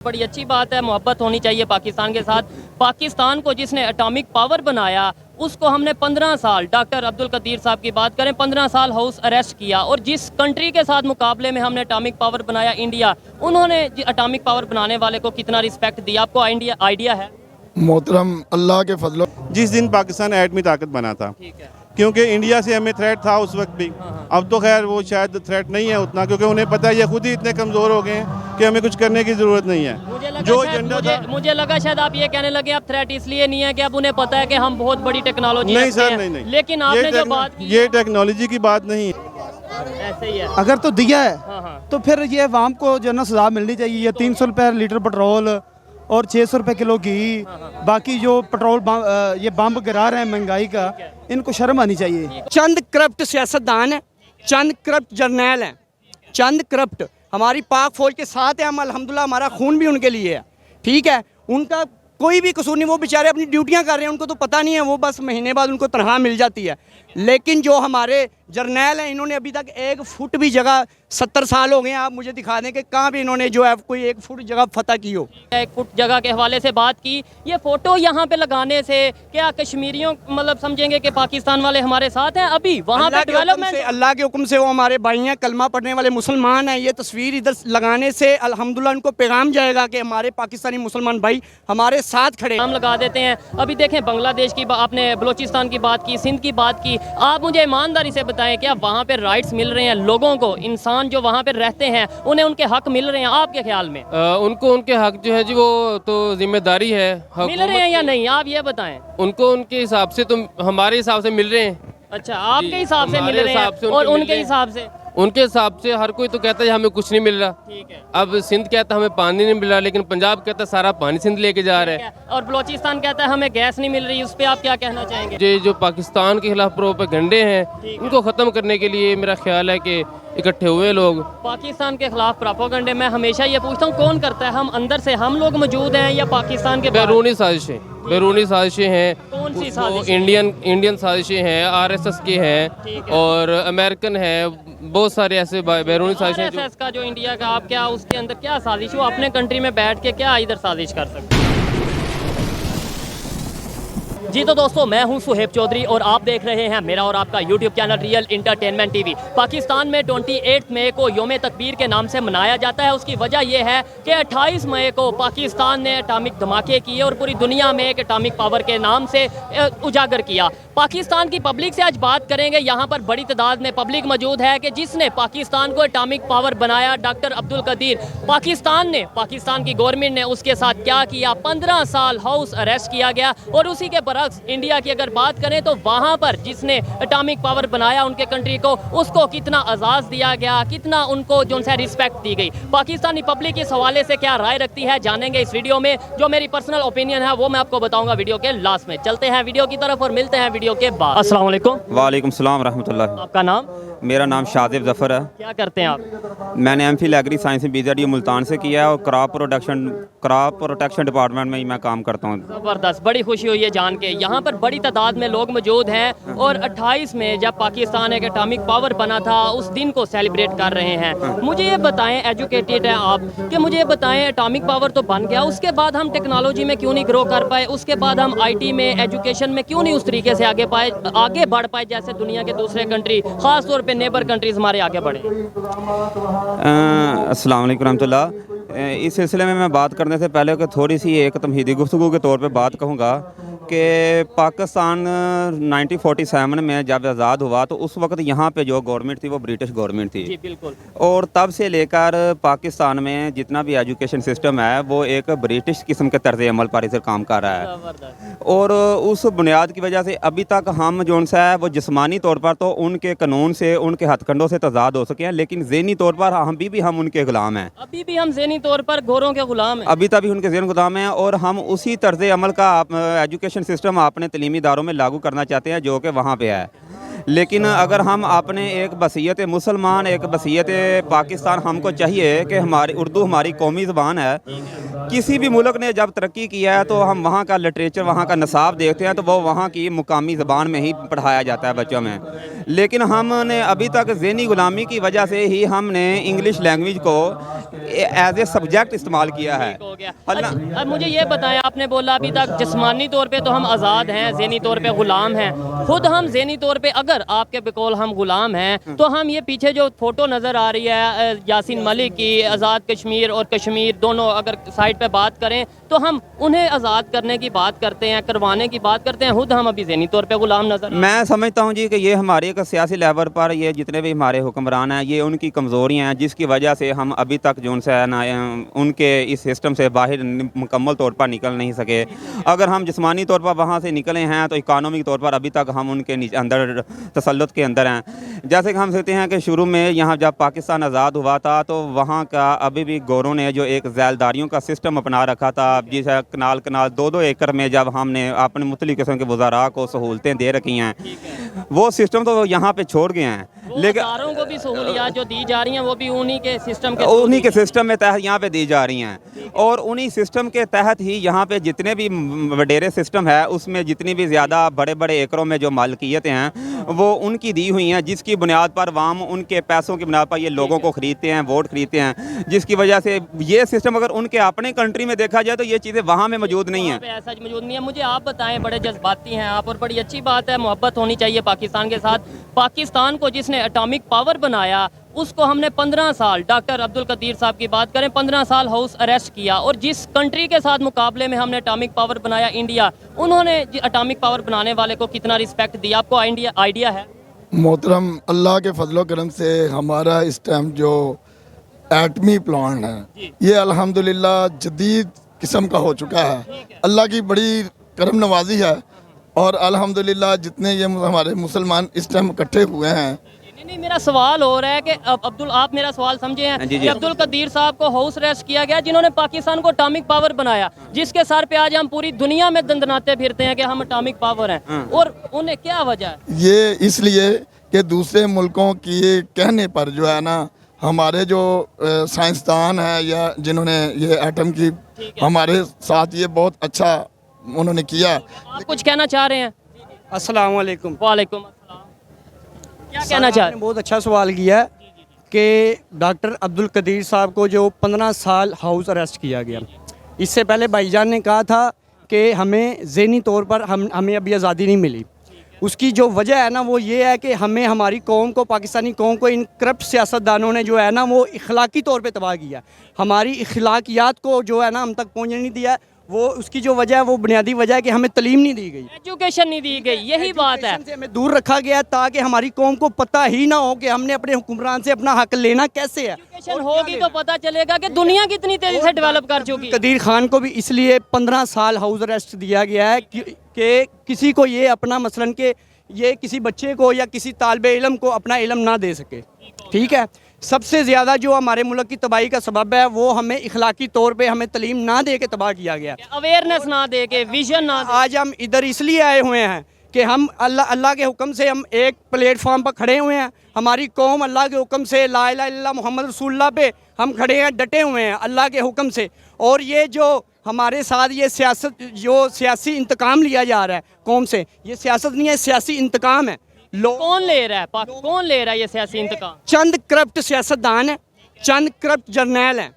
बड़ी अच्छी बात है, मोहब्बत होनी चाहिए पाकिस्तान के साथ। पाकिस्तान को जिसने एटॉमिक पावर बनाया उसको हमने 15 साल, डॉक्टर अब्दुल कदीर साहब की बात करें, 15 साल हाउस अरेस्ट किया। और जिस कंट्री के साथ मुकाबले में हमने एटॉमिक पावर बनाया, इंडिया, उन्होंने एटॉमिक पावर बनाने वाले को कितना रिस्पेक्ट दिया, आपको आइडिया है? मोहतरम अल्लाह के फजल। जिस दिन पाकिस्तान एटमी ताकत बना था, ठीक है, क्योंकि इंडिया से हमें थ्रेट था उस वक्त भी। अब तो खैर वो शायद थ्रेट नहीं है उतना, क्योंकि उन्हें पता है ये खुद ही इतने कमज़ोर हो गए हैं कि हमें कुछ करने की ज़रूरत नहीं है। मुझे लगा शायद आप ये कहने लगे आप थ्रेट इसलिए नहीं है कि अब उन्हें पता है कि हम बहुत बड़ी टेक्नोलॉजी नहीं सर, नहीं। लेकिन आपने जो बात की ये टेक्नोलॉजी की बात नहीं ऐसे ही है। अगर तो दिया है हाँ। तो फिर ये अवाम को जो है ना सजा मिलनी चाहिए। ये 300 रुपये लीटर पेट्रोल और 600 रुपये किलो घी, बाकी जो पेट्रोल ये बम गिरा रहे हैं महंगाई का, इनको शर्म आनी चाहिए। चंद करप्ट सियासतदान हैं, चंद करप्ट जर्नैल हैं, चंद करप्ट हमारी पाक फौज के साथ हैं। हम अल्हम्दुलिल्लाह, हमारा खून भी उनके लिए है, ठीक है। उनका कोई भी कसूर नहीं, वो बेचारे अपनी ड्यूटियां कर रहे हैं, उनको तो पता नहीं है, वो बस महीने बाद उनको तनख्वाह मिल जाती है। लेकिन जो हमारे जर्नैल हैं, इन्होंने अभी तक 1 फुट भी जगह, 70 साल हो गए हैं, आप मुझे दिखा दें कि कहाँ भी इन्होंने जो है कोई 1 फुट जगह फतह की हो। 1 फुट जगह के हवाले से बात की, ये फोटो यहाँ पे लगाने से क्या कश्मीरियों मतलब समझेंगे कि पाकिस्तान वाले हमारे साथ हैं? अभी वहाँ पे डेवलपमेंट, अल्लाह के हुक्म से वो हमारे भाई हैं, कलमा पढ़ने वाले मुसलमान हैं। ये तस्वीर इधर लगाने से अल्हम्दुलिल्लाह उनको पैगाम जाएगा कि हमारे पाकिस्तानी मुसलमान भाई हमारे साथ खड़े। हम लगा देते हैं। अभी देखें, बांग्लादेश की आपने बलोचिस्तान की बात की, सिंध की बात की, आप मुझे ईमानदारी से बताएं क्या वहाँ पे राइट्स मिल रहे हैं लोगों को? इंसान जो वहाँ पे रहते हैं उन्हें उनके हक मिल रहे हैं आपके ख्याल में? उनको उनके हक जो है जी, वो तो जिम्मेदारी है। मिल रहे हैं या नहीं, आप ये बताएं। उनको उनके हिसाब से, तो हमारे हिसाब से मिल रहे हैं। अच्छा, आपके हिसाब से मिल रहे हैं और उनके हिसाब से? उनके हिसाब से हर कोई तो कहता है हमें कुछ नहीं मिल रहा। ठीक है। अब सिंध कहता है हमें पानी नहीं मिल रहा, लेकिन पंजाब कहता है सारा पानी सिंध लेके जा रहा है। और बलोचिस्तान कहता है हमें गैस नहीं मिल रही, उस पर आप क्या कहना चाहेंगे? ये जो पाकिस्तान के खिलाफ प्रोपेगेंडे हैं, उनको ख़त्म करने के लिए मेरा ख्याल है कि इकट्ठे हुए लोग। पाकिस्तान के खिलाफ प्रोपेगेंडे मैं हमेशा ये पूछता हूँ, कौन करता है? हम अंदर से हम लोग मौजूद हैं या पाकिस्तान के बैरूनी साजिशें? बैरूनी साजिशें हैं। कौन सी साजिशें? इंडियन साजिशें हैं, RSS के हैं और अमेरिकन है, बहुत सारे ऐसे बैरूनी साजिशें। RSS का जो इंडिया का, आप क्या उसके अंदर क्या साजिश हो? अपने कंट्री में बैठ के क्या इधर साजिश कर सकते हैं? जी तो दोस्तों, मैं हूं सुहेब चौधरी और आप देख रहे हैं मेरा और आपका YouTube channel real entertainment TV. Pakistan में 28 मई को योम तकबीर के नाम से मनाया जाता है। उसकी वजह यह है कि 28 मई को पाकिस्तान ने एटॉमिक धमाके किए और पूरी दुनिया में एक एटॉमिक पावर के नाम से उजागर किया। पाकिस्तान की पब्लिक से आज बात करेंगे। यहाँ पर बड़ी तादाद में पब्लिक मौजूद है कि जिसने पाकिस्तान को एटॉमिक पावर बनाया, डॉक्टर अब्दुल कदीर। पाकिस्तान की गवर्नमेंट ने उसके साथ क्या किया? 15 साल हाउस अरेस्ट किया गया। और उसी के इंडिया की अगर बात करें तो वहां पर जिसने एटॉमिक पावर बनाया उनके कंट्री को, उसको कितना आजाद दिया गया, कितना उनको जो है रिस्पेक्ट दी गई। पाकिस्तानी पब्लिक इस हवाले से क्या राय रखती है जानेंगे इस वीडियो में। जो मेरी पर्सनल ओपिनियन है वो मैं आपको बताऊंगा वीडियो के लास्ट में। चलते हैं वीडियो की तरफ और मिलते हैं वीडियो के बाद। अस्सलाम वालेकुम। वालेकुम सलाम रहमतुल्लाह। आपका नाम? मेरा नाम शादिब ज़फ़र है। क्या करते हैं आप? मैंने MPhil एग्री साइंस में BZD मुल्तान से किया है और क्रॉप प्रोटेक्शन डिपार्टमेंट में ही मैं काम करता हूँ। ज़बरदस्त, बड़ी खुशी हुई है जान के। यहाँ पर बड़ी तादाद में लोग मौजूद हैं और 28 में जब पाकिस्तान एक एटॉमिक पावर बना था, उस दिन को सेलिब्रेट कर रहे हैं। मुझे ये बताएं, एजुकेटेड हैं आप, कि मुझे ये बताएं एटॉमिक पावर तो बन गया, उसके बाद हम टेक्नोलॉजी में क्यों नहीं ग्रो कर पाए? उसके बाद हम IT में, एजुकेशन में क्यों नहीं उस तरीके से आगे बढ़ पाए जैसे दुनिया के दूसरे कंट्री, खास तौर पे नेबर कंट्रीज हमारे आगे बढ़े? अस्सलाम वालेकुम रहमतुल्लाह। इस सिलसिले में मैं बात करने से पहले कि थोड़ी सी एक तमहीदी गुफ्तगू के तौर पे बात कहूँगा कि पाकिस्तान 1947 में जब आज़ाद हुआ तो उस वक्त यहाँ पे जो गवर्नमेंट थी वो ब्रिटिश गवर्नमेंट थी। जी बिल्कुल। और तब से लेकर पाकिस्तान में जितना भी एजुकेशन सिस्टम है वो एक ब्रिटिश किस्म के तर्ज अमल पर इसे काम कर रहा है। और उस बुनियाद की वजह से अभी तक हम जो है वो जिस्मानी तौर पर तो उनके कानून से, उनके हथकंडों से तजाद हो सके हैं, लेकिन ज़हनी तौर पर हम भी गुलाम हैं। अभी भी हम ज़हनी तौर पर गोरों के गुलाम हैं। अभी तभी उनके ज़हन गुलाम हैं और हम उसी तर्ज अमल का एजुकेशन सिस्टम अपने तलीमी इदारों में लागू करना चाहते हैं जो कि वहाँ पे है। लेकिन अगर हम अपने एक बसीयत मुसलमान, एक बसीयत पाकिस्तान, हमको चाहिए कि हमारी उर्दू हमारी कौमी ज़बान है, किसी भी मुल्क ने जब तरक्की किया है तो हम वहाँ का लिटरेचर, वहाँ का नसाब देखते हैं तो वो वहाँ की मुकामी ज़बान में ही पढ़ाया जाता है बच्चों में। लेकिन हमने अभी तक ज़हनी गुलामी की वजह से ही हमने इंग्लिश लैंग्वेज को एज ए सब्जेक्ट इस्तेमाल किया है। हो गया। अब मुझे ये बताएं, आपने बोला अभी तक जिस्मानी तौर पे तो हम आज़ाद हैं, ज़हनी तौर पे ग़ुलाम हैं। खुद हम ज़हनी तौर पे अगर आपके बिकौल हम ग़ुलाम हैं तो हम ये पीछे जो फ़ोटो नज़र आ रही है यासीन मलिक की, आज़ाद कश्मीर और कश्मीर दोनों अगर साइड पे बात करें तो हम उन्हें आज़ाद करने की बात करते हैं, करवाने की बात करते हैं, खुद हम अभी ज़हनी तौर पे ग़ुलाम नज़र। मैं समझता हूँ जी कि ये हमारे एक सियासी लेवल पर ये जितने भी हमारे हुक्मरान हैं ये उनकी कमज़ोरियाँ हैं जिसकी वजह से हम अभी तक जो उनसे ना उनके इस सिस्टम से बाहर मुकम्मल तौर पर निकल नहीं सके। अगर हम जिस्मानी तौर पर वहाँ से निकले हैं तो इकानॉमिक तौर पर अभी तक हम उनके अंदर तसल्लुत के अंदर हैं। जैसे कि हम कहते हैं कि शुरू में यहाँ जब पाकिस्तान आज़ाद हुआ था तो वहाँ का अभी भी गोरों ने जो एक ज़ैलदारियों का सिस्टम अपना रखा था, जिसे कनाल 2-2 एकड़ में जब हमने अपने मुख्तलिफ़ किस्म के वज़ारा को सहूलतें दे रखी हैं, वो सिस्टम तो यहाँ पे छोड़ गए हैं। लेकिन को भी सहूलियात जो दी जा रही हैं वो भी उन्हीं के सिस्टम में तहत यहाँ पे दी जा रही हैं और उन्हीं सिस्टम के तहत ही यहाँ पे जितने भी वडेरे सिस्टम है उसमें जितनी भी ज़्यादा बड़े बड़े एकड़ों में जो मालकियतें हैं वो उनकी दी हुई हैं, जिसकी बुनियाद पर वाम उनके पैसों की बुनियाद पर ये लोगों को ख़रीदते हैं, वोट ख़रीदते हैं, जिसकी वजह से ये सिस्टम अगर उनके अपने कंट्री में देखा जाए तो ये चीज़ें वहाँ में मौजूद नहीं हैं। ऐसा मौजूद नहीं है। मुझे आप बताएं, बड़े जज्बाती हैं आप और बड़ी अच्छी बात है, मोहब्बत होनी चाहिए पाकिस्तान के साथ। पाकिस्तान को जिसने एटॉमिक पावर बनाया उसको हमने 15 साल, डॉक्टर अब्दुल कदीर साहब की बात करें, 15 साल हाउस अरेस्ट किया। और जिस कंट्री के साथ मुकाबले में हमने एटॉमिक पावर बनाया, इंडिया, उन्होंने एटॉमिक पावर बनाने वाले को कितना रिस्पेक्ट दिया, आपको आइडिया है? मोहतरम, अल्लाह के फजलो करम से हमारा इस टाइम जो एटमी प्लांट है ये अल्हम्दुलिल्लाह जदीद किस्म का हो चुका है। अल्लाह की बड़ी करम नवाजी है और अल्हम्दुलिल्लाह जितने ये हमारे मुसलमान इस टाइम इकट्ठे हुए हैं। नहीं, मेरा सवाल हो रहा है कि आप मेरा सवाल समझे हैं कि अब्दुल कदीर साहब को हाउस अरेस्ट किया गया जिन्होंने पाकिस्तान को एटॉमिक पावर बनाया, जिसके सर पे आज हम पूरी दुनिया में दंदनाते फिरते हैं कि हम एटॉमिक पावर हैं, और उन्हें क्या वजह है? ये इसलिए कि दूसरे मुल्कों के कहने पर जो है ना हमारे जो साइंसदान हैं या जिन्होंने ये एटम की हमारे साथ ये बहुत अच्छा उन्होंने किया। आप कुछ कहना चाह रहे हैं? अस्सलाम वालेकुम। वालेकुम अस्सलाम। क्या कहना चाह रहे हैं? बहुत अच्छा सवाल किया है कि डॉक्टर अब्दुल कदीर साहब को जो 15 साल हाउस अरेस्ट किया गया, इससे पहले भाईजान ने कहा था कि हमें ज़हनी तौर पर हमें अभी आज़ादी नहीं मिली। उसकी जो वजह है ना वो ये है कि हमें हमारी कौम को, पाकिस्तानी कौम को इन करप्ट सियासतदानों ने जो है ना वो इखलाकी तौर पे तबाह किया। हमारी इखलाकियात को जो है ना हम तक पहुँचने नहीं दिया। वो उसकी जो वजह है वो बुनियादी वजह है कि हमें तलीम नहीं दी गई, एजुकेशन नहीं दी गई, यही बात है। से हमें दूर रखा गया ताकि हमारी कौम को पता ही ना हो कि हमने अपने हुक्मरान से अपना हक लेना कैसे है। एजुकेशन होगी तो पता चलेगा कि दुनिया कितनी तेजी से डेवलप कर चुकी है। कदीर खान को भी इसलिए 15 साल हाउस अरेस्ट दिया गया है कि किसी को ये अपना मसलन के ये किसी बच्चे को या किसी तालिबे इल्म को अपना इल्म ना दे सके। ठीक है, सबसे ज़्यादा जो हमारे मुल्क की तबाही का सबब है वो हमें इखलाकी तौर पे हमें तलीम ना दे के तबाह किया गया, अवेयरनेस ना दे के, विजन ना दे। आज हम इधर इसलिए आए हुए हैं कि हम अल्लाह के हुक्म से हम एक प्लेटफॉर्म पर खड़े हुए हैं। हमारी कौम अल्लाह के हुक्म से ला इलाहा इल्लल्लाह मोहम्मद रसूलुल्लाह पे हम खड़े हैं, डटे हुए हैं अल्लाह के हुक्म से। और ये जो हमारे साथ ये सियासी इंतकाम लिया जा रहा है कौम से, ये सियासत नहीं है, सियासी इंतकाम है। कौन ले रहा है? कौन ले रहा है ये सियासी इंतकाम? चंद करप्ट सियासतदान हैं, चंद करप्ट जर्नैल हैं,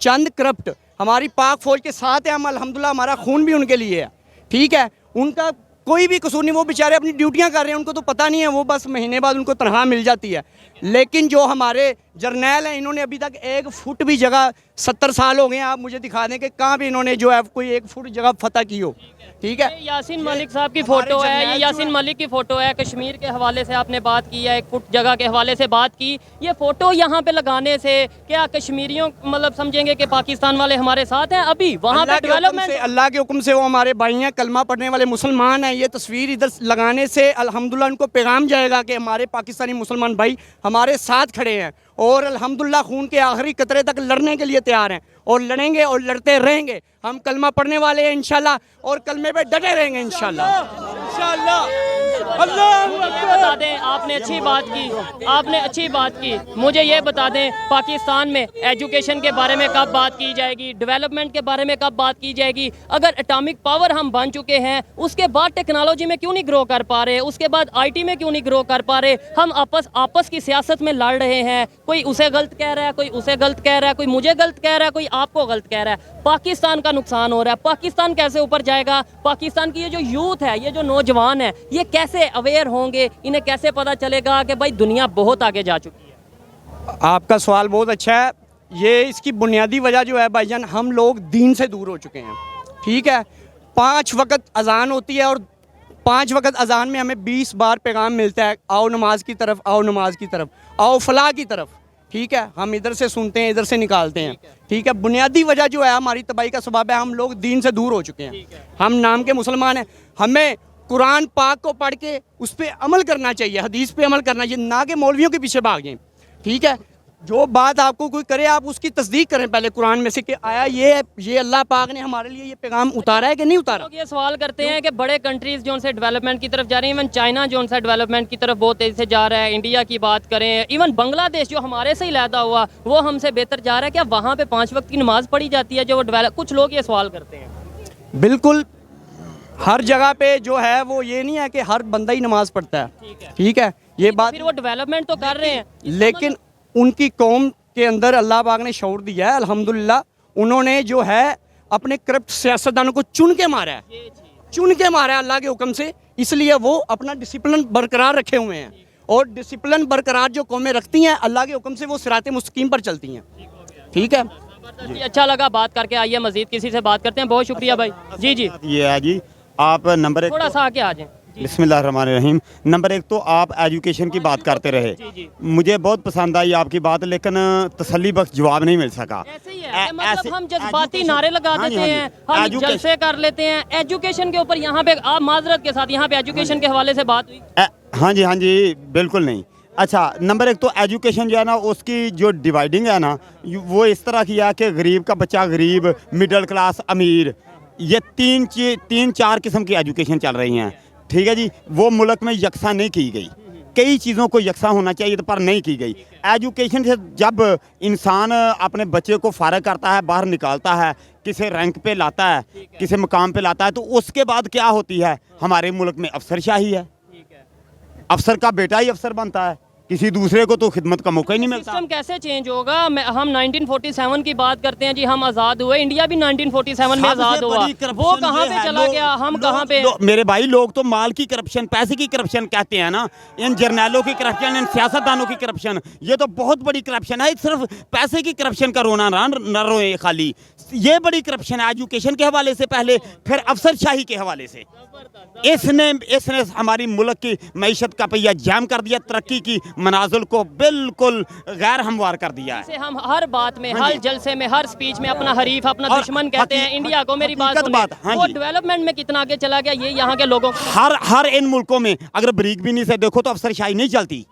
चंद करप्ट हमारी पाक फौज के साथ हैं। हम अल्हम्दुलिल्लाह हमारा खून भी उनके लिए है। ठीक है, उनका कोई भी कसूर नहीं, वो बेचारे अपनी ड्यूटियां कर रहे हैं, उनको तो पता नहीं है, वो बस महीने बाद उनको तनख्वाह मिल जाती है। लेकिन जो हमारे जर्नैल हैं इन्होंने अभी तक 1 फुट भी जगह, 70 साल हो गए हैं, आप मुझे दिखा दें कि कहाँ भी इन्होंने जो है कोई 1 फुट जगह फतह की हो। ठीक है, यासीन मलिक साहब की फ़ोटो है, ये यासीन मलिक की फ़ोटो है। कश्मीर के हवाले से आपने बात की है, 1 फुट जगह के हवाले से बात की। ये फ़ोटो यहाँ पे लगाने से क्या कश्मीरियों मतलब समझेंगे कि पाकिस्तान वाले हमारे साथ हैं? अभी वहाँ पे डेवलपमेंट, अल्लाह के हुक्म से वो हमारे भाई हैं, कलमा पढ़ने वाले मुसलमान हैं। ये तस्वीर इधर लगाने से अल्हम्दुलिल्लाह उनको पैगाम जाएगा कि हमारे पाकिस्तानी मुसलमान भाई हमारे साथ खड़े हैं और अल्हम्दुलिल्लाह खून के आखिरी कतरे तक लड़ने के लिए तैयार हैं और लड़ेंगे और लड़ते रहेंगे। हम कलमा पढ़ने वाले हैं इंशाल्लाह और कलमे पे डटे रहेंगे इंशाल्लाह। बता दें, आपने अच्छी बात की, मुझे ये बता दें पाकिस्तान में एजुकेशन के बारे में कब बात की जाएगी, डेवलपमेंट के बारे में कब बात की जाएगी? अगर एटॉमिक पावर हम बन चुके हैं, उसके बाद टेक्नोलॉजी में क्यों नहीं ग्रो कर पा रहे, उसके बाद आईटी में क्यों नहीं ग्रो कर पा रहे? हम आपस की सियासत में लड़ रहे हैं, कोई उसे गलत कह रहा है, कोई उसे गलत कह रहा है, कोई मुझे गलत कह रहा है, कोई आपको गलत कह रहा है। पाकिस्तान का नुकसान हो रहा है, पाकिस्तान कैसे ऊपर जाएगा? पाकिस्तान की ये जो यूथ है, ये जो नौजवान है, ये कैसे अवेयर होंगे, इन्हें कैसे पता चलेगा कि भाई दुनिया बहुत आगे जा चुकी है? आपका सवाल बहुत अच्छा है। ये इसकी बुनियादी वजह जो है भाईजान, हम लोग दीन से दूर हो चुके हैं। ठीक है, 5 वक्त अजान होती है और 5 वक्त अजान में हमें 20 बार पैगाम मिलता है, आओ नमाज की तरफ, आओ नमाज की तरफ, आओ फलाह की तरफ। ठीक है, हम इधर से सुनते हैं, इधर से निकालते हैं। ठीक है, बुनियादी वजह जो है हमारी तबाही का सबब है, हम लोग दीन से दूर हो चुके हैं। हम नाम के मुसलमान हैं, हमें कुरान पाक को पढ़ के उस पर अमल करना चाहिए, हदीस पे अमल करना चाहिए, ना कि मौलवियों के पीछे भागें। ठीक है, जो बात आपको कोई करे आप उसकी तस्दीक करें पहले कुरान में से कि आया ये अल्लाह पाक ने हमारे लिए ये पैगाम उतारा है कि नहीं उतारा। लोग ये सवाल करते हैं कि बड़े कंट्रीज जो उनसे डेवलपमेंट की तरफ जा रही हैं, इवन चाइना जो उनसे डेवलपमेंट की तरफ बहुत तेज़ी से जा रहा है, इंडिया की बात करें, इवन बांग्लादेश जो हमारे से ही लैदा हुआ वो हमसे बेहतर जा रहा है, क्या वहाँ पे 5 वक्त की नमाज़ पढ़ी जाती है जो वो डेवलप? कुछ लोग ये सवाल करते हैं। बिल्कुल, हर जगह पे जो है वो ये नहीं है कि हर बंदा ही नमाज पढ़ता है। ठीक है, ये बात, फिर वो डेवलपमेंट तो कर रहे हैं, लेकिन उनकी कौम के अंदर अल्लाह पाक ने शऊर दिया है अल्हम्दुलिल्लाह। उन्होंने जो है अपने करप्ट सियासतदानों को चुन के मारा है अल्लाह के हुक्म से, इसलिए वो अपना डिसिप्लिन बरकरार रखे हुए हैं। और डिसिप्लिन बरकरार जो कौमें रखती हैं अल्लाह के हुक्म से, वो सिराते मुस्तकीम पर चलती हैं। ठीक है जी, अच्छा लगा बात करके। आइए मजीद किसी से बात करते हैं। बहुत शुक्रिया भाई। जी जी, ये है जी, आप नंबर 1 थोड़ा सा आके आ जाएं। बिस्मिल्लाहिर्रहमानिर्रहीम। नंबर 1 तो आप एजुकेशन की बात करते रहे, मुझे बहुत पसंद आई आपकी बात, लेकिन तसल्ली बख्श जवाब नहीं मिल सका। ऐसे ही है, मतलब हम जज्बाती नारे लगा देते हैं, हम जलसे कर लेते हैं एजुकेशन के ऊपर। यहाँ पे आप माजरत के साथ यहाँ पे एजुकेशन के हवाले से बात हुई। हाँ जी, बिल्कुल नहीं। अच्छा, नंबर 1 तो एजुकेशन जो है ना, उसकी जो डिवाइडिंग है ना, वो इस तरह की है कि गरीब का बच्चा गरीब, मिडिल क्लास, अमीर, ये 3-4 किस्म की एजुकेशन चल रही हैं। ठीक है जी, वो मुल्क में यकसा नहीं की गई। कई चीज़ों को यकसा होना चाहिए पर नहीं की गई। एजुकेशन से जब इंसान अपने बच्चे को फारग करता है, बाहर निकालता है, किसी रैंक पे लाता है, किसी मकाम पे लाता है, तो उसके बाद क्या होती है? हमारे मुल्क में अफसरशाही है। अफसर का बेटा ही अफसर बनता है, किसी दूसरे को तो खिदमत का मौका ही नहीं मिलता। सिस्टम कैसे चेंज होगा? हम 1947 की बात करते हैं जी, हम आज़ाद हुए, इंडिया भी 1947 में आज़ाद हुआ, वो कहाँ पे चला गया, हम कहाँ पे? मेरे भाई, लोग तो माल की करप्शन, पैसे की करप्शन कहते हैं ना, इन जर्नैलों की करप्शन, इन सियासतदानों की करप्शन, ये तो बहुत बड़ी करप्शन है। सिर्फ पैसे की करप्शन का रोना न रोए खाली, ये बड़ी करप्शन है एजुकेशन के हवाले से पहले, फिर अफसरशाही के हवाले से। इसने हमारी मुल्क की मईशत का पहिया जाम कर दिया, तरक्की की मनाजिल को बिल्कुल गैर हमवार कर दिया है। हम हर बात में, हर जलसे में, हर स्पीच में अपना हरीफ, अपना दुश्मन कहते हैं इंडिया को। मेरी बात सुनिए, वो डेवलपमेंट में कितना आगे चला गया ये यहाँ के लोगों को। हर इन मुल्कों में अगर बरीक भी नहीं से देखो तो अफसरशाही नहीं चलती।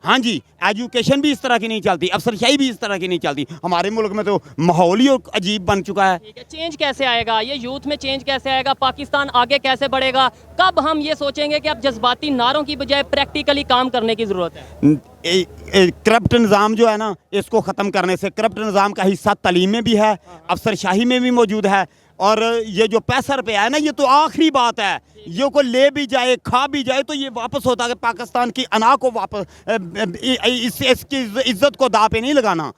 हाँ जी, एजुकेशन भी इस तरह की नहीं चलती, अफसरशाही भी इस तरह की नहीं चलती। हमारे मुल्क में तो माहौल ही अजीब बन चुका है। चेंज कैसे आएगा? ये यूथ में चेंज कैसे आएगा? पाकिस्तान आगे कैसे बढ़ेगा? कब हम ये सोचेंगे कि अब जज्बाती नारों की बजाय प्रैक्टिकली काम करने की ज़रूरत है? करप्ट निज़ाम जो है ना, इसको ख़त्म करने से, करप्ट निज़ाम का हिस्सा तालीम में भी है, अफसरशाही में भी मौजूद है, और ये जो 65 रुपये है ना, ये तो आखिरी बात है। ये को ले भी जाए, खा भी जाए, तो ये वापस होता है कि पाकिस्तान की अना को वापस, इसकी इज्जत को दाव पे नहीं लगाना।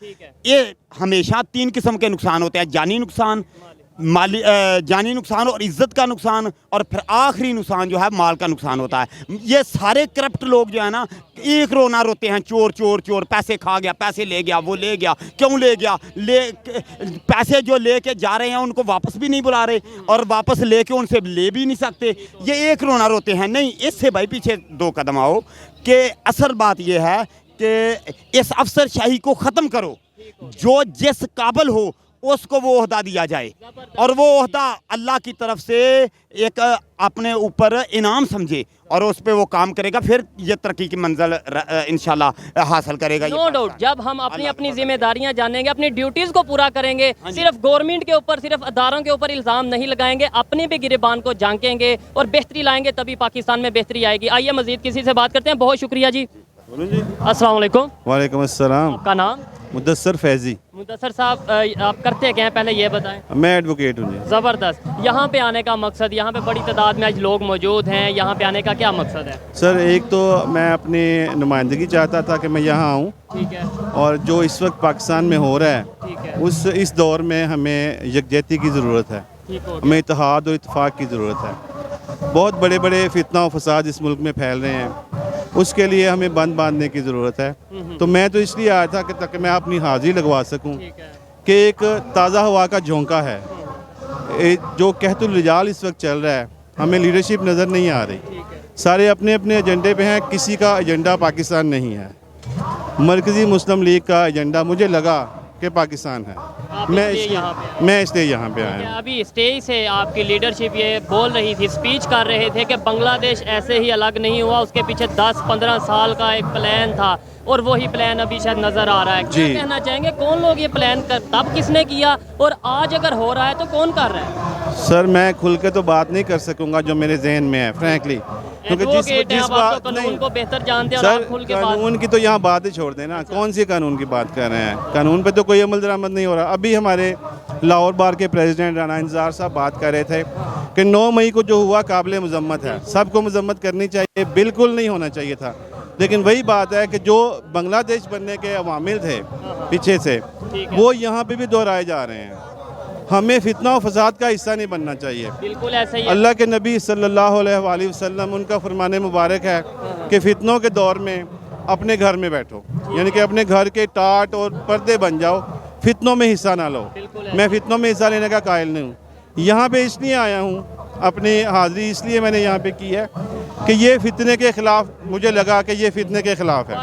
ये हमेशा 3 किस्म के नुकसान होते हैं, जानी नुकसान, माली जानी नुकसान और इज्जत का नुकसान, और फिर आखिरी नुकसान जो है माल का नुकसान होता है। ये सारे करप्ट लोग जो है ना, एक रोना रोते हैं, चोर चोर चोर, पैसे खा गया, पैसे ले गया, वो ले गया, क्यों ले गया, पैसे जो लेके जा रहे हैं उनको वापस भी नहीं बुला रहे, और वापस लेके उनसे ले भी नहीं सकते। ये एक रोना रोते हैं। नहीं, इससे भाई पीछे 2 कदम आओ कि असल बात ये है कि इस अफसरशाही को ख़त्म करो। जो जिस काबिल हो اس کو وہ عہدہ دیا جائے اور وہ عہدہ اللہ کی طرف سے ایک اپنے اوپر انعام سمجھے اور اس پہ وہ کام کرے گا، پھر یہ ترقی کی منزل انشاءاللہ حاصل کرے گا۔ نو ڈاؤٹ، جب ہم اپنی اپنی ذمہ داریاں جانیں گے، اپنی ڈیوٹیز کو پورا کریں گے، صرف گورنمنٹ کے اوپر، صرف اداروں کے اوپر الزام نہیں لگائیں گے، اپنے بھی گریبان کو جھانکیں گے اور بہتری لائیں گے، تبھی پاکستان میں بہتری آئے گی۔ آئیے مزید کسی سے بات کرتے ہیں۔ بہت شکریہ جی۔ السلام علیکم۔ وعلیکم السلام۔ آپ کا نام؟ مدثر فیضی۔ مدثر صاحب، آپ کرتے کیا ہیں پہلے یہ بتائیں؟ میں ایڈوکیٹ ہوں جی۔ زبردست۔ یہاں پہ آنے کا مقصد، یہاں پہ بڑی تعداد میں آج لوگ موجود ہیں، یہاں پہ آنے کا کیا مقصد ہے؟ سر ایک تو میں اپنی نمائندگی چاہتا تھا کہ میں یہاں آؤں، ٹھیک ہے، اور جو اس وقت پاکستان میں ہو رہا ہے ٹھیک ہے، اس دور میں ہمیں یکجہتی کی ضرورت ہے، ٹھیک ہو گیا۔ ہمیں اتحاد اور اتفاق کی ضرورت ہے۔ بہت بڑے بڑے فتنہ و فساد اس ملک میں پھیل رہے ہیں، اس کے لیے ہمیں بند باندھنے کی ضرورت ہے۔ تو میں تو اس لیے آیا تھا کہ تاکہ میں اپنی حاضری لگوا سکوں ٹھیک ہے، کہ ایک تازہ ہوا کا جھونکا ہے، جو قحط الرجال اس وقت چل رہا ہے، ہمیں لیڈرشپ نظر نہیں آ رہی، سارے اپنے اپنے ایجنڈے پہ ہیں، کسی کا ایجنڈا پاکستان نہیں ہے۔ مرکزی مسلم لیگ کا ایجنڈا مجھے لگا کہ پاکستان ہے، آپ میں اس لیے اس لیے یہاں پہ آئے۔ میں اس لیے یہاں پہ آیا ہوں۔ ابھی اسٹیج سے آپ کی لیڈرشپ یہ بول رہی تھی، اسپیچ کر رہے تھے کہ بنگلہ دیش ایسے ہی الگ نہیں ہوا، اس کے پیچھے 10-15 سال کا ایک پلان تھا، اور وہی پلان ابھی شاید نظر آ رہا ہے۔ کیا جی۔ کہنا چاہیں گے، کون لوگ یہ پلان تب کس نے کیا، اور آج اگر ہو رہا ہے تو کون کر رہا ہے؟ سر میں کھل کے تو بات نہیں کر سکوں گا جو میرے ذہن میں ہے فرینکلی، کیونکہ ایڈوکیٹ ہیں جس آپ، آپ بات تو قانون نہیں کو بہتر جانتے ہیں اور سر، آپ کھل کے بات۔ قانون کی تو یہاں بات ہی چھوڑ دیں نا، کون سی قانون کی بات کر رہے ہیں؟ قانون پہ تو کوئی عمل درآمد نہیں ہو رہا۔ ابھی ہمارے لاہور بار کے پریزیڈنٹ رانا انتظار صاحب بات کر رہے تھے کہ 9 مئی کو جو ہوا قابل مذمت ہے، سب کو مذمت کرنی چاہیے، بالکل نہیں ہونا چاہیے تھا، لیکن وہی بات ہے کہ جو بنگلہ دیش بننے کے عوامل تھے پیچھے سے، وہ یہاں پہ بھی دہرائے جا رہے ہیں۔ ہمیں فتنہ و فساد کا حصہ نہیں بننا چاہیے۔ بالکل ایسا ہی ہے۔ اللہ کے نبی صلی اللہ علیہ وآلہ وسلم، ان کا فرمان مبارک ہے کہ فتنوں کے دور میں اپنے گھر میں بیٹھو، یعنی کہ اپنے گھر کے ٹاٹ اور پردے بن جاؤ، فتنوں میں حصہ نہ لو۔ میں فتنوں میں حصہ لینے کا قائل نہیں ہوں۔ یہاں پہ اس لیے آیا ہوں، اپنی حاضری اس لیے میں نے یہاں پہ کی ہے کہ یہ فتنے کے خلاف، مجھے لگا کہ یہ فتنے کے خلاف ہے،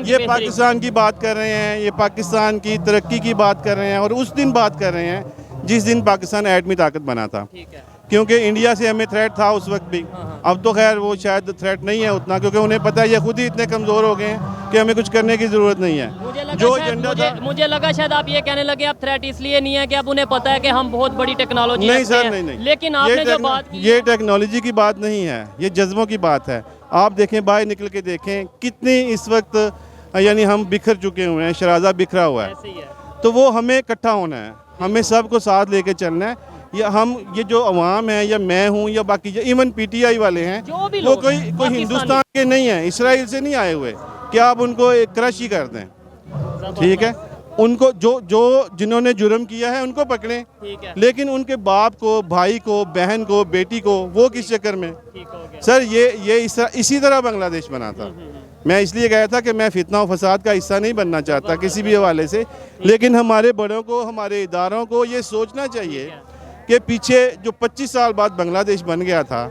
یہ پاکستان کی بات کر رہے ہیں، یہ پاکستان کی ترقی کی بات کر رہے ہیں، اور اس دن بات کر رہے ہیں جس دن پاکستان ایٹمی طاقت بنا تھا، کیونکہ انڈیا سے ہمیں تھریٹ تھا اس وقت بھی۔ اب تو خیر وہ شاید تھریٹ نہیں ہے اتنا، کیونکہ انہیں پتہ ہے یہ خود ہی اتنے کمزور ہو گئے ہیں کہ ہمیں کچھ کرنے کی ضرورت نہیں ہے۔ جو ایجنڈا تھا، مجھے لگا شاید آپ یہ کہنے لگے اب تھریٹ اس لیے نہیں ہے کہ اب انہیں پتہ ہے کہ ہم بہت بڑی ٹیکنالوجی نہیں رکھتے سر، ہیں، نہیں، لیکن آپ نے جو بات کی، یہ ٹیکنالوجی کی بات نہیں ہے، یہ جذبوں کی بات ہے۔ آپ دیکھیں، باہر نکل کے دیکھیں کتنی اس وقت یعنی ہم بکھر چکے ہوئے ہیں، شرازہ بکھرا ہوا ہے، ایسے ہی ہے۔ تو وہ ہمیں اکٹھا ہونا ہے، ہمیں سب کو ساتھ لے کے چلنا ہے۔ یہ جو عوام ہیں، یا میں ہوں یا باقی ایون پی ٹی آئی والے ہیں، جو بھی وہ لوگ کوئی پاکستانی ہندوستان کے نہیں ہیں، اسرائیل سے نہیں آئے ہوئے کہ آپ ان کو کرش ہی کر دیں، ٹھیک ہے؟ ان کو جنہوں نے جرم کیا ہے ان کو پکڑیں، لیکن ان کے باپ کو، بھائی کو، بہن کو، بیٹی کو، وہ کس چکر میں؟ سر یہ اسی طرح بنگلہ دیش بنا تھا۔ میں اس لیے گیا تھا کہ میں فتنہ و فساد کا حصہ نہیں بننا چاہتا کسی بھی حوالے سے، لیکن ہمارے بڑوں کو، ہمارے اداروں کو یہ سوچنا چاہیے کہ پیچھے جو 25 سال بعد بنگلہ دیش بن گیا تھا،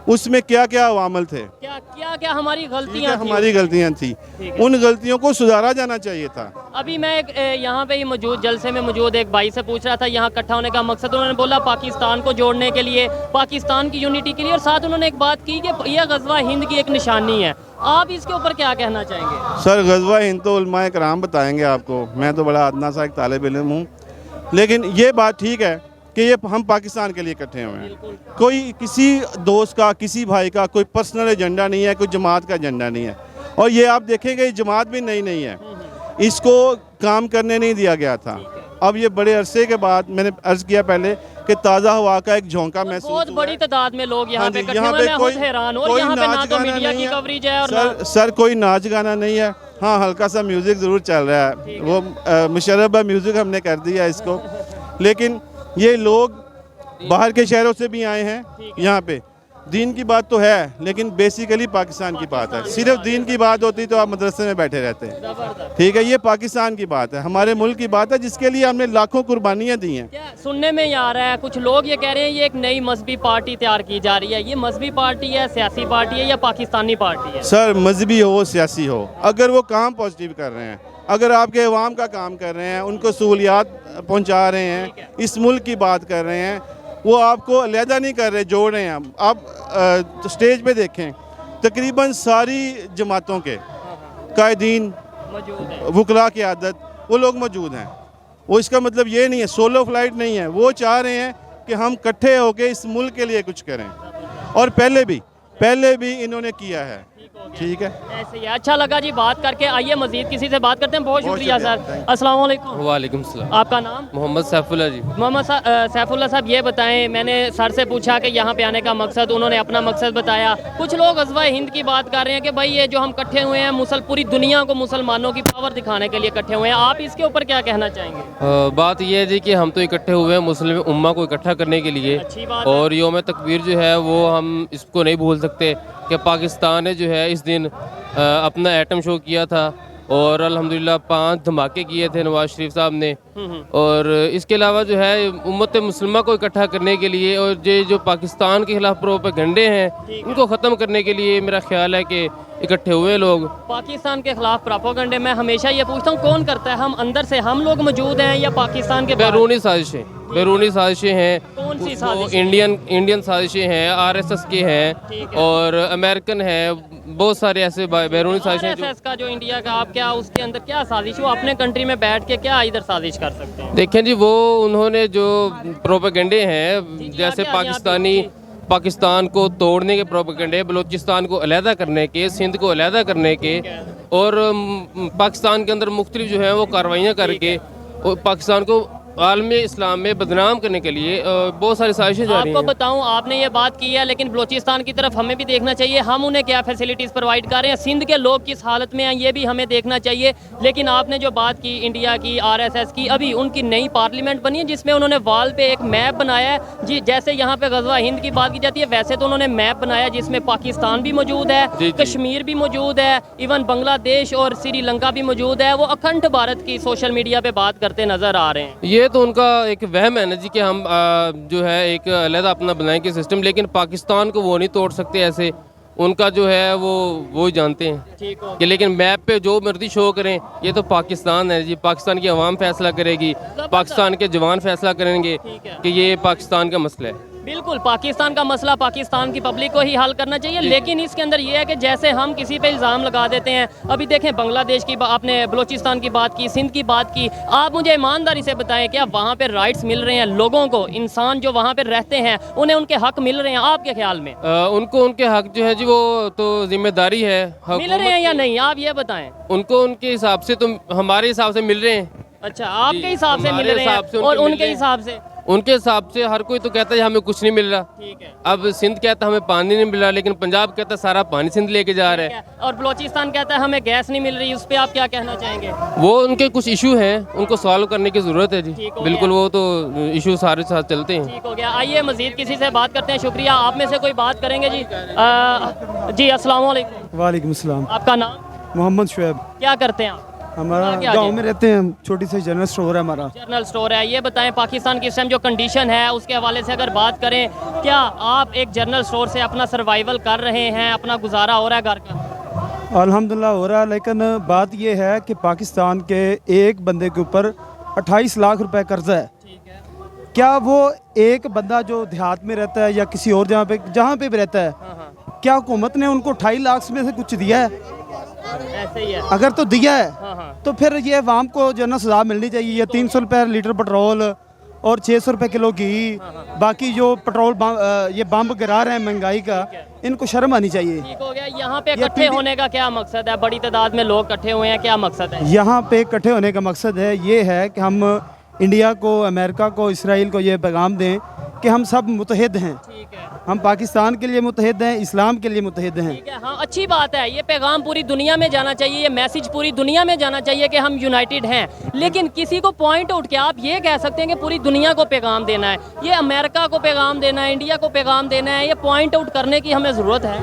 اس میں کیا کیا عوامل تھے، کیا ہماری غلطیاں تھیں، ہماری غلطیاں تھیں، ان غلطیوں کو سدھارا جانا چاہیے تھا۔ ابھی میں یہاں پہ ہی موجود جلسے میں موجود ایک بھائی سے پوچھ رہا تھا یہاں اکٹھا ہونے کا مقصد، انہوں نے بولا پاکستان کو جوڑنے کے لیے، پاکستان کی یونٹی کے لیے، اور ساتھ انہوں نے ایک بات کی کہ یہ غزوہ ہند کی ایک نشانی ہے۔ آپ اس کے اوپر کیا کہنا چاہیں گے؟ سر غزوہ ہند تو علماء کرام بتائیں گے آپ کو، میں تو بڑا ادنا سا ایک طالب علم ہوں، لیکن یہ بات ٹھیک ہے کہ یہ ہم پاکستان کے لیے اکٹھے ہوئے ہیں۔ کوئی کسی دوست کا، کسی بھائی کا کوئی پرسنل ایجنڈا نہیں ہے، کوئی جماعت کا ایجنڈا نہیں ہے، اور یہ آپ دیکھیں گے یہ جماعت بھی نہیں ہے، اس کو کام کرنے نہیں دیا گیا تھا۔ اب یہ بڑے عرصے کے بعد، میں نے عرض کیا پہلے کہ تازہ ہوا کا ایک جھونکا محسوس ہوا ہے۔ بہت بڑی تعداد میں لوگ یہاں پہ اکٹھے ہوئے، میں خود حیران ہوں، اور یہاں پہ نہ تو میڈیا کی کوریج ہے اور نہ سر کوئی ناچ گانا نہیں ہے، ہاں ہلکا سا میوزک ضرور چل رہا ہے، وہ مشربہ میوزک ہم نے کر دیا اس کو، لیکن یہ لوگ باہر کے شہروں سے بھی آئے ہیں یہاں پہ، دین کی بات تو ہے لیکن بیسیکلی پاکستان کی بات ہے. صرف دین کی بات ہوتی تو آپ مدرسے میں بیٹھے رہتے ہیں. ٹھیک ہے, یہ پاکستان کی بات ہے, ہمارے ملک کی بات ہے جس کے لیے ہم نے لاکھوں قربانیاں دی ہیں. کیا سننے میں یہ آ رہا ہے, کچھ لوگ یہ کہہ رہے ہیں یہ ایک نئی مذہبی پارٹی تیار کی جا رہی ہے, یہ مذہبی پارٹی ہے, سیاسی پارٹی ہے یا پاکستانی پارٹی ہے؟ سر مذہبی ہو سیاسی ہو, اگر وہ کام پازیٹیو کر رہے ہیں, اگر آپ کے عوام کا کام کر رہے ہیں, ان کو سہولیات پہنچا رہے ہیں, اس ملک کی بات کر رہے ہیں, وہ آپ کو علیحدہ نہیں کر رہے, جوڑ رہے ہیں. آپ اسٹیج پہ دیکھیں تقریباً ساری جماعتوں کے قائدین, وکلاء کی عادت, وہ لوگ موجود ہیں. وہ اس کا مطلب یہ نہیں ہے, سولو فلائٹ نہیں ہے, وہ چاہ رہے ہیں کہ ہم کٹھے ہو کے اس ملک کے لیے کچھ کریں, اور پہلے بھی انہوں نے کیا ہے. ٹھیک ہے, ایسے ہی. اچھا لگا جی بات کر کے. آئیے مزید کسی سے بات کرتے ہیں. بہت شکریہ سر. السلام علیکم. وعلیکم السلام. آپ کا نام؟ محمد سیف اللہ جی. محمد سیف اللہ صاحب, یہ بتائیں, میں نے سر سے پوچھا کہ یہاں پہ آنے کا مقصد, انہوں نے اپنا مقصد بتایا. کچھ لوگ غزوہ ہند کی بات کر رہے ہیں کہ بھائی یہ جو ہم کٹھے ہوئے ہیں پوری دنیا کو مسلمانوں کی پاور دکھانے کے لیے کٹھے ہوئے ہیں, آپ اس کے اوپر کیا کہنا چاہیں گے؟ بات یہ ہے جی کہ ہم تو اکٹھے ہوئے ہیں مسلم امہ کو اکٹھا کرنے کے لیے, اچھی بات ہے. اور یوم تکبیر جو ہے وہ ہم اس کو نہیں بھول سکتے کہ پاکستان نے جو ہے اس دن اپنا ایٹم شو کیا تھا, اور الحمدللہ 5 دھماکے کیے تھے نواز شریف صاحب نے. اور اس کے علاوہ جو ہے امت مسلمہ کو اکٹھا کرنے کے لیے, اور یہ جو پاکستان کے خلاف پروپیگنڈے ہیں ان کو ختم کرنے کے لیے میرا خیال ہے کہ اکٹھے ہوئے لوگ. پاکستان کے خلاف پروپیگنڈے میں ہمیشہ یہ پوچھتا ہوں کون کرتا ہے, ہم اندر سے ہم لوگ موجود ہیں یا پاکستان کے بیرونی سازشیں ہیں. کون سی وہ سازشیں؟ انڈین سازشیں ہیں, RSS کے ہیں, اور امریکن ہیں, بہت سارے ایسے بیرونی سازشیں. RSS کا جو انڈیا کا, آپ کیا اس کے اندر کیا سازش, وہ اپنے کنٹری میں بیٹھ کے کیا ادھر سازش کر سکتے ہیں؟ دیکھیں جی, وہ انہوں نے جو پروپیگنڈے ہیں جیسے پاکستان کو توڑنے کے پروپیگنڈے, بلوچستان کو علیحدہ کرنے کے, سندھ کو علیحدہ کرنے کے, اور پاکستان کے اندر مختلف جو ہیں وہ کارروائیاں کر کے پاکستان کو عالم اسلام میں بدنام کرنے کے لیے بہت ساری سازشیں جاری ہیں. آپ کو بتاؤں, آپ نے یہ بات کی ہے لیکن بلوچستان کی طرف ہمیں بھی دیکھنا چاہیے, ہم انہیں کیا فیسلٹیز پرووائڈ کر رہے ہیں, سندھ کے لوگ کس حالت میں ہیں یہ بھی ہمیں دیکھنا چاہیے. لیکن آپ نے جو بات کی انڈیا کی, RSS کی, ابھی ان کی نئی پارلیمنٹ بنی ہے جس میں انہوں نے وال پہ ایک میپ بنایا ہے جی, جیسے یہاں پہ غزوہ ہند کی بات کی جاتی ہے ویسے تو انہوں نے میپ بنایا جس میں پاکستان بھی موجود ہے, کشمیر بھی موجود ہے, ایون بنگلہ دیش اور سری لنکا بھی موجود ہے. وہ اکھنڈ بھارت کی سوشل میڈیا پہ بات کرتے نظر آ رہے ہیں. یہ تو ان کا ایک وہم ہے نا جی کہ ہم جو ہے ایک علیحدہ اپنا بنائیں گے سسٹم, لیکن پاکستان کو وہ نہیں توڑ سکتے ایسے. ان کا جو ہے وہ جانتے ہیں کہ لیکن میپ پہ جو مرضی شو کریں, یہ تو پاکستان ہے جی, پاکستان کی عوام فیصلہ کرے گی, پاکستان کے جوان فیصلہ کریں گے کہ یہ پاکستان کا مسئلہ ہے. بالکل, پاکستان کا مسئلہ پاکستان کی پبلک کو ہی حل کرنا چاہیے. لیکن اس کے اندر یہ ہے کہ جیسے ہم کسی پہ الزام لگا دیتے ہیں, ابھی دیکھیں بنگلہ دیش کی آپ نے بلوچستان کی بات کی, سندھ کی بات کی, آپ مجھے ایمانداری سے بتائیں کیا وہاں پہ رائٹس مل رہے ہیں لوگوں کو, انسان جو وہاں پہ رہتے ہیں انہیں ان کے حق مل رہے ہیں آپ کے خیال میں؟ ان کو ان کے حق جو ہے جی وہ تو ذمہ داری ہے, مل رہے ہیں یا نہیں آپ یہ بتائیں؟ ان کو ان کے حساب سے تو ہمارے حساب سے مل رہے ہیں. اچھا, آپ کے حساب سے مل رہے ہیں اور ان کے حساب سے؟ ان کے حساب سے ہر کوئی تو کہتا ہے ہمیں کچھ نہیں مل رہا. اب سندھ کہتا ہے ہمیں پانی نہیں مل رہا, لیکن پنجاب کہتا ہے سارا پانی سندھ لے کے جا رہا ہے, اور بلوچستان کہتا ہے ہمیں گیس نہیں مل رہی. اس پہ آپ کیا کہنا چاہیں گے؟ وہ ان کے کچھ ایشو ہیں, ان کو سالو کرنے کی ضرورت ہے جی. بالکل, وہ تو ایشو سارے ساتھ چلتے ہیں. ٹھیک ہو گیا. آئیے مزید کسی سے بات کرتے ہیں. شکریہ. آپ میں سے کوئی بات کریں گے جی؟ جی السلام علیکم. وعلیکم السلام. آپ کا نام؟ محمد شعیب. کیا کرتے ہیں آپ؟ ہمارا گاؤں میں رہتے ہیں, چھوٹی سی جنرل سٹور ہے ہمارا. جنرل سٹور ہے. یہ بتائیں پاکستان کی اس ٹائم جو کنڈیشن ہے اس کے حوالے سے اگر بات کریں, کیا آپ ایک جنرل سٹور سے اپنا سروائیول کر رہے ہیں, اپنا گزارا ہو رہا ہے گھر کا؟ الحمدللہ ہو رہا ہے, لیکن بات یہ ہے کہ پاکستان کے ایک بندے کے اوپر 28 لاکھ روپے قرضہ ہے. کیا وہ ایک بندہ جو دیہات میں رہتا ہے یا کسی اور جہاں پہ بھی رہتا ہے, کیا حکومت نے ان کو 28 لاکھ میں سے کچھ دیا ہے؟ ایسے ہی ہے. اگر تو دیا ہے تو پھر یہ عوام کو جو ہے نا سزا ملنی چاہیے. یہ 300 روپے لیٹر پٹرول اور 600 روپے کلو گھی, باقی جو پٹرول یہ بمب گرا رہے ہیں مہنگائی کا, ان کو شرم آنی چاہیے. ٹھیک ہو گیا. یہاں پہ اکٹھے ہونے کا کیا مقصد ہے؟ بڑی تعداد میں لوگ اکٹھے ہوئے ہیں, کیا مقصد ہے؟ یہاں پہ اکٹھے ہونے کا مقصد ہے یہ ہے کہ ہم इंडिया को, अमेरिका को, इसराइल को ये पैगाम दें कि हम सब मुतहद हैं, ठीक है, हम पाकिस्तान के लिए मुतहद हैं, इस्लाम के लिए मुतहद हैं। ठीक है। हाँ, अच्छी बात है, ये पैगाम पूरी दुनिया में जाना चाहिए, ये मैसेज पूरी दुनिया में जाना चाहिए कि हम यूनाइटेड हैं। लेकिन किसी को पॉइंट आउट क्या आप ये कह सकते हैं कि पूरी दुनिया को पैगाम देना है, ये अमेरिका को पैगाम देना है, इंडिया को पैगाम देना है, ये पॉइंट आउट करने की हमें ज़रूरत है?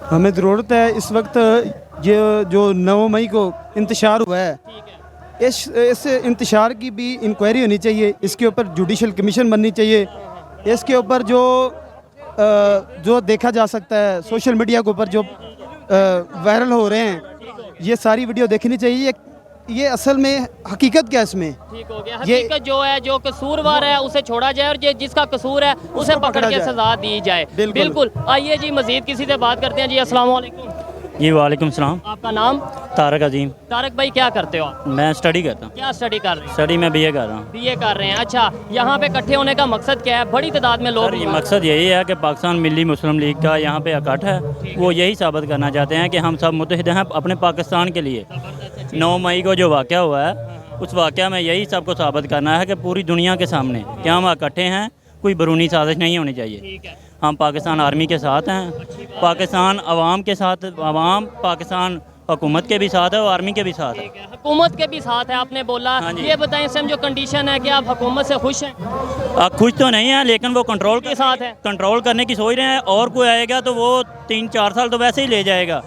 हमें ज़रूरत है। इस वक्त ये जो 9 मई को इंतशार हुआ है, इस इंतशार की भी इंक्वायरी होनी चाहिए, इसके ऊपर जुडिशल कमीशन बननी चाहिए, इसके ऊपर जो देखा जा सकता है सोशल मीडिया के ऊपर जो वायरल हो रहे हैं, ये सारी वीडियो देखनी चाहिए। ये असल में हकीकत क्या है इसमें? ठीक हो गया, हकीकत जो है, जो कसूरवार है उसे छोड़ा जाए और जिसका कसूर है उसे पकड़ के सजा दी जाए। बिल्कुल। आइए जी, मजीद किसी से बात करते हैं जी। अस्सलाम वालेकुम। जी वालेकुम सलाम। आपका नाम? तारक अजीम। तारक भाई, क्या करते हो आप? मैं स्टडी करता हूँ। क्या स्टडी कर रहे हैं? स्टडी में बीए कर रहा हूँ। बीए कर रहे हैं, अच्छा। यहाँ पे इकट्ठे होने का मकसद क्या है? बड़ी तादाद में लोग। सर, ये मकसद यही है कि पाकिस्तान मिली मुस्लिम लीग का यहाँ पे इकट्ठ है, वो यही साबित करना चाहते हैं कि हम सब मुत्तहिद हैं अपने पाकिस्तान के लिए। 9 मई को जो वाक़या हुआ है, उस वाक़या में यही सबको साबित करना है कि पूरी दुनिया के सामने कि हम इकट्ठे हैं, कोई बैरूनी साजिश नहीं होनी चाहिए। हम पाकिस्तान आर्मी के साथ हैं, पाकिस्तान अवाम के साथ, अवाम पाकिस्तान हुकूमत के भी साथ है और आर्मी के भी साथ है। हुकूमत के भी साथ है, आपने बोला। हाँ जी। ये बताएं, इसमें जो कंडीशन है कि आप हुकूमत से खुश हैं? खुश तो नहीं है, लेकिन वो कंट्रोल के साथ है, कंट्रोल करने की सोच रहे हैं, और कोई आएगा तो वो 3-4 साल तो वैसे ही ले जाएगा।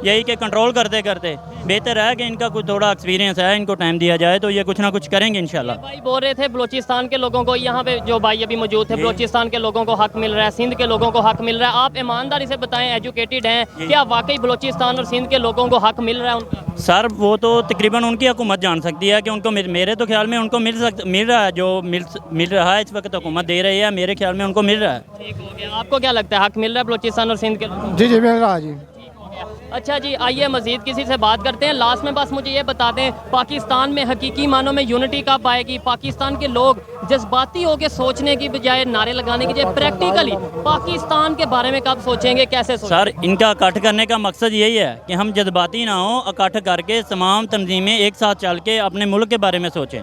यही कि कंट्रोल करते करते बेहतर है कि इनका कुछ थोड़ा एक्सपीरियंस है, इनको टाइम दिया जाए तो ये कुछ ना कुछ करेंगे इंशाल्लाह। भाई बोल रहे थे बलूचिस्तान के लोगों को, यहाँ पे जो भाई अभी मौजूद थे, बलूचिस्तान के लोगों को हक मिल रहा है, सिंध के लोगों को हक मिल रहा है। आप ईमानदारी से बताएं, एजुकेटेड हैं, क्या वाकई बलूचिस्तान और सिंध के लोगों को हक मिल रहा है उनका? सर, वो तो तकरीबन उनकी हुकूमत जान सकती है कि उनको मेरे तो ख्याल में उनको मिल रहा है, जो मिल रहा है इस वक्त हुकूमत दे रही है, मेरे ख्याल में उनको मिल रहा है। ठीक हो गया। आपको क्या लगता है, हक मिल रहा है बलूचिस्तान और सिंध के लोगों को? जी जी, मिल रहा है जी। अच्छा जी, आइए मजीद किसी से बात करते हैं। लास्ट में बस मुझे ये बता दें, पाकिस्तान में हकीकी मानों में यूनिटी कब आएगी? पाकिस्तान के लोग जज्बाती होकर सोचने की बजाय, नारे लगाने की बजाय प्रैक्टिकली पाकिस्तान के बारे में कब सोचेंगे, कैसे सोचेंगे? सर, इनका इकट्ठ करने का मकसद यही है कि हम जज्बाती ना हो, इकट्ठ करके तमाम तंजीमें एक साथ चल के अपने मुल्क के बारे में सोचें।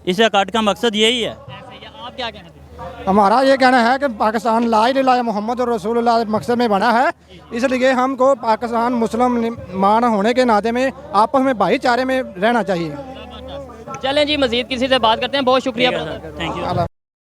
इस इकट्ठ का मकसद यही है। आप क्या कहते हैं? हमारा ये कहना है कि पाकिस्तान ला इलाहा इल्लल्लाह मोहम्मद रसूलुल्लाह मकसद में बना है, इसलिए हमको पाकिस्तान मुसलमान होने के नाते में आपस में भाईचारे में रहना चाहिए। चलें जी, मजीद किसी से बात करते हैं। बहुत शुक्रिया। Thank you.